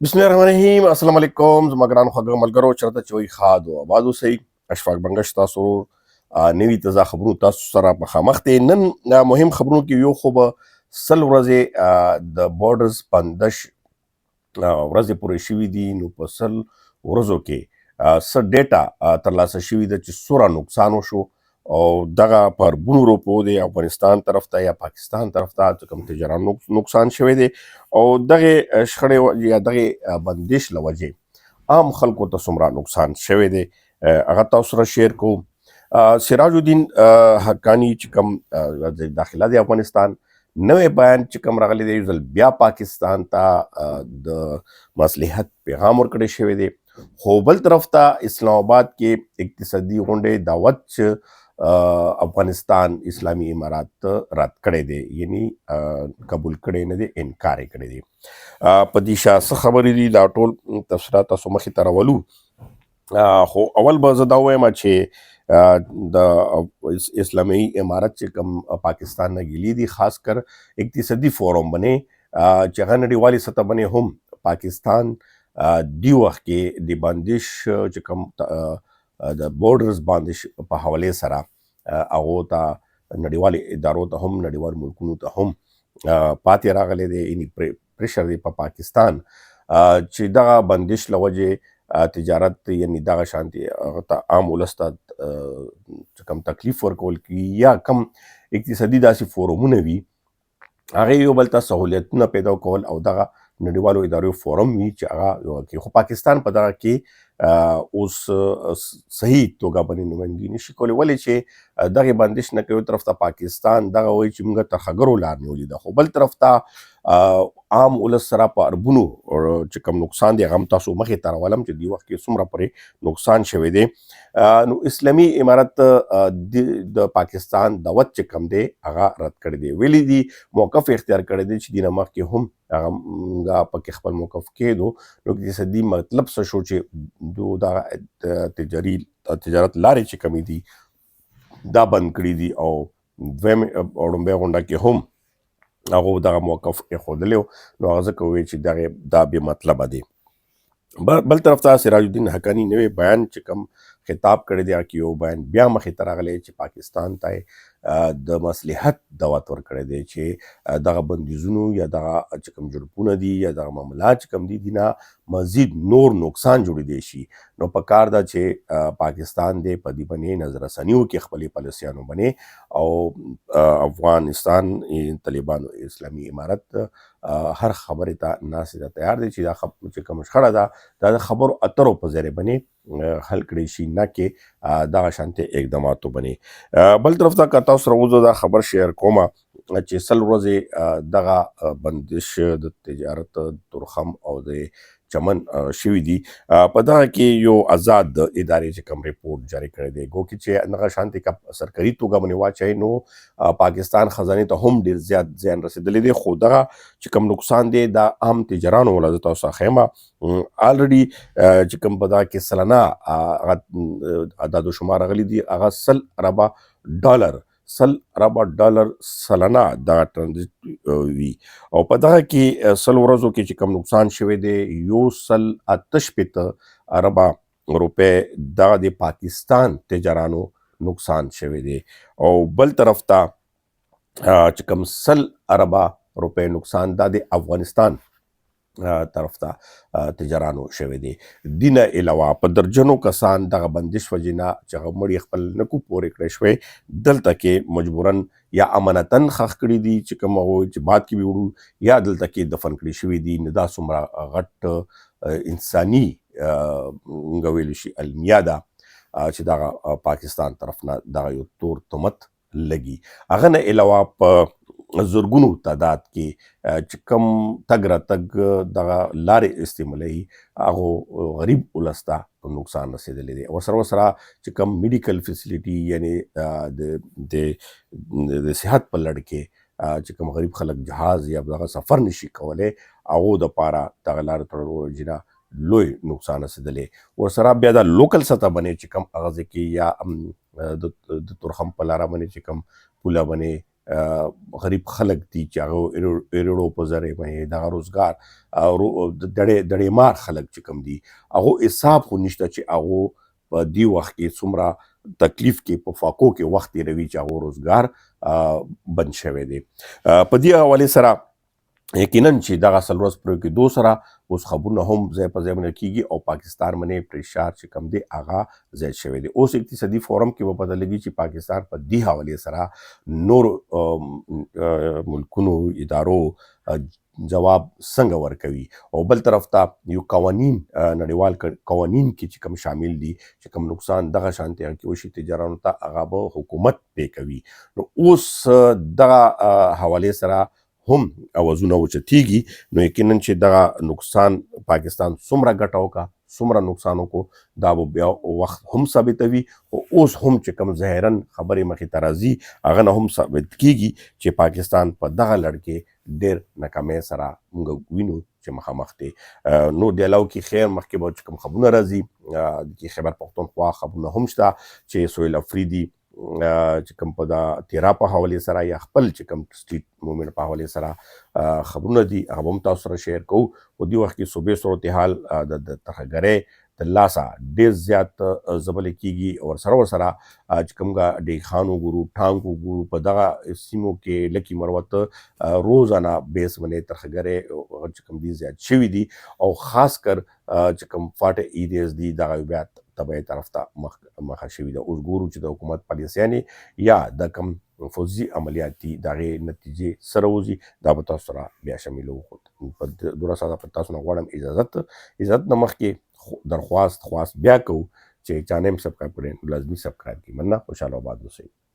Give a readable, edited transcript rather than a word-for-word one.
बिस्मिल्लाहिर्रहमानिर्रहीम अस्सलाम वालेकुम زما ګران خوږو ملګرو چرته چې وي ښاد او آباد اوسئ. اشفاق بنګش تاسو نوي تازه خبرونو تاسو سره مخامخ دی. نن مهم خبرونو کې یو خو به سل ورځې د بورډرز بندش ورځې پورې شوي دي، نو په سل ورځو کې څه ډیټا ترلاسه شوي ده چې څومره نقصان وشو او دغه په اربونو روپو دی افغانستان طرف ته یا پاکستان طرف ته چې کوم تجاران نقصان شوی دی او دغه شخړې یا دغه بندش له وجې عام خلکو ته څومره نقصان شوی دی هغه تاسو سره شیر کوم. سراج الدین حقانی چې کوم د داخله د افغانستان نوې بیان چې کوم راغلی دی، یو ځل بیا پاکستان ته د مصلحت پیغام ورکړی شوی دی. خو بل طرف ته اسلام آباد کې اقتصادي غونډې دعوت چې افغانستان اسلامي امارات رد کړی دی، یعنی قبول کړی نه دی، انکار یې کړی دی. په دې شا څه خبرې دي دا ټول تفصیلات تاسو مخې ته راولو. خو اول به زه دا وایم چې د اسلامي امارت چې کوم پاکستان نه ګیلی دي، خاص کر اقتصادي فورم باندې چې هغه نړیوالې سطح باندې هم پاکستان دی وخت کې د بندش چې کوم د بورډرز بندش په حوالې سره هغو ته نړیوالې ادارو ته هم نړیوال ملکونو ته هم پاتې راغلی دی، یعنی پریشر دی په پاکستان چې دغه بندش له وجې تجارت یعنی دغه شانتي هغه ته عام ولس ته چې کوم تکلیف ورکول کی یا کم اقتصادي داسې فورمونه وي هغه یو بل ته سهولیتونه پیدا کول او دغه نړیوالو ادارو فورم وي چې هغه کې خو پاکستان په دغه کې اوس صحیح توګه باندې نمایندګي نشي کولی، ولې چې دغه بندش نه کوي. طرف ته پاکستان دغه وایي چې موږ ترخګرو لار نیولې ده، خو بل طرف ته عام ولس سره په اربونو چې کوم نقصان دی هغه هم تاسو مخې ته راولم چې دې وخت کې څومره پرې نقصان شوی دی. نو اسلامي امارت د پاکستان دعوت چې کوم دی هغه رد کړی دی، ویلي دي موقف اختیار کړی دی چې دینه مخکې هم هغه پکې خپل موقف کېدو. نو اقتصادي مطلب څه شو چې دو دغه تجارت لارې چې کمې دي دا بند کړي دي او دویم لومبۍ غونډه کې هم هغو دغه موقف ایښودلی و. نو هغه ځکه وویل چې دا بې مطلبه دی. بل طرف ته سراج الدین حقانی نوی بیان چې کوم خطاب کړی دی، هغه یو بیان بیا مخې ته راغلی چې پاکستان ته د مصلحت دعوت ورکړی دی چې دغه بندیزونو یا دغه چې کوم جړپونه دي یا دغه معاملات چې کوم دي دینه مزید نور نقصان جوړېدی شي. نو په کار ده چې پاکستان دی په دې باندې نظر رسنیو کې خپلې پالیسیانو باندې او افغانستان طالبانو اسلامي امارت هر خبرې ته ناسې ته تیار دی چې دا چې کوم شخړه ده دا د خبرو اترو په ذریعه باندې حل کړی شي، نه کې دغه شانتې اقداماتو باندې. بل طرف ته که تاسو سره اوس دا خبر شیر کومه چې سل ورځې دغه بندش د تجارت تورخم او د چمن شوي دي، په دغه کې یو آزاد ادارې چې کوم ریپورټ جاری کړی دی، ګو کې چې دغه شانتې که سرکري توګه باندې واچوي نو پاکستان خزانې ته هم ډېر زیات زیان رسېدلی دی. خو دغه چې کوم نقصان دی دا عام تجارانو ولا زه تاسو ته ښیم الریډي چې کوم په دغه کې سلنه اعداد و شمار راغلي دي هغه 100 اربه ډالر سلنه دغه ټرانزیټ وي او په دغه کې سل ورځو کې چې کوم نقصان شوی دی 168 اربه روپۍ دغه د پاکستان تجارانو نقصان شوی دی او بل طرف ته چې کوم 100 اربه روپۍ نقصان دا د افغانستان طرف ته تجارانو شوی دی. دینه علاوه په درجنو کسان دغه بندش وجې نه چې هغه مړي خپل نکو پورې کړی شوی دلته کې مجبورن یا امانتن ښخ کړي دي چې کوم هغوی چې بعد کې به وړو یا دلته کې دفن کړي شوي دي. نو دا څومره غټ انساني ویلی شي المیه ده چې دغه پاکستان طرف نه دغه یو تور تهمت لګي. هغه نه علاوه په زرګونو تعداد کې چې کوم تګ راتګ دغه لارې استعمالوي هغو غریب ولس ته نقصان رسېدلی دی. ورسره چې کوم میډیکل فیسیلیټي یعنې د صحت په لړ کې چې کوم غریب خلک جهاز یا دغه سفر نشي کولی هغو دپاره دغه لارې تړلو وجې نه لوی نقصان رسېدلی. ورسره بیا د لوکل سطح باندې چې کوم هغه ځای کې یا د تورخم په لاره باندې چې کوم پوله باندې غریب خلک دي چې هغه ایرړو په ذریعه باندې دغه روزګار دړې مار خلک چې کوم دي هغه حساب خو نشته چې هغه په دې وخت کې څومره تکلیف کې په فاقو کې وخت تېروي چې هغه روزګار بند شوی دی. په دې حوالې سره یقینا چې دغه څلور ورځ پرې کېدو سره اوس خبرونه هم ځای په ځای باندې کېږي او پاکستان باندې پرېشار چې کوم دی هغه زیات شوی دی. اوس اقتصادي فورم کې به پته لګي چې پاکستان په دې حوالې سره نور ملکونو ادارو جواب څنګه ورکوي او بل طرف ته یو قوانین نړیوال قوانین کې چې کوم شامل دي چې کوم نقصان دغه شانتي کې وشي تجارانو ته هغه به حکومت پې کوي. نو اوس دغه حوالې سره هم اوازونه اوچتېږي نو یقینا چې دغه نقصان پاکستان څومره ګټه وکړه څومره نقصان وکړو دا به بیا وخت هم ثابتوي خو اوس هم چې کوم ظاهرا خبرې مخې ته راځي هغه نه هم ثابت کېږي چې پاکستان په دغه لړ کې ډېر ناکامۍ سره موږ وینو چې مخامخ دی. نو د علاوه کې خیر مخکې به چې کوم خبرونه راځي د خیبر پښتونخوا خبرونه هم شته چې سهیل افریدي چې کوم په دا تیرا په حوالې سره یا خپل چې کوم سټریټ موومنټ په حوالې سره خبرونه دي هغه به هم تاسو سره شیر کوو. په دې وخت کې صوبې صورتحال د ترهګرۍ د لاسه ډېر زیات ځپلې کېږي او ورسره چې کوم ډیګ خان وګورو ټانک وګورو په دغه سیمو کې لکي مروته روزانه بیس باندې ترهګرۍ چې کوم دي زیات شوي دي او خاص کر چې کوم فاټه ایریز دي دغه بیا تبعی طرف ته مخه شوي ده. اوس ګورو چې د حکومت پالیسیانې یا د کوم فوزي عملیات دي د هغې نتیجې سره وځي دا به تاسو سره بیا شاملوو. په دوره ساده په تاسو نه غواړم اجازت نه مخکې درخواست بیا کوو چې چا نه هم سبسکرایب کړی لازمي سبسکرایب کړي. مننه. خوشحاله آباد اوسئ.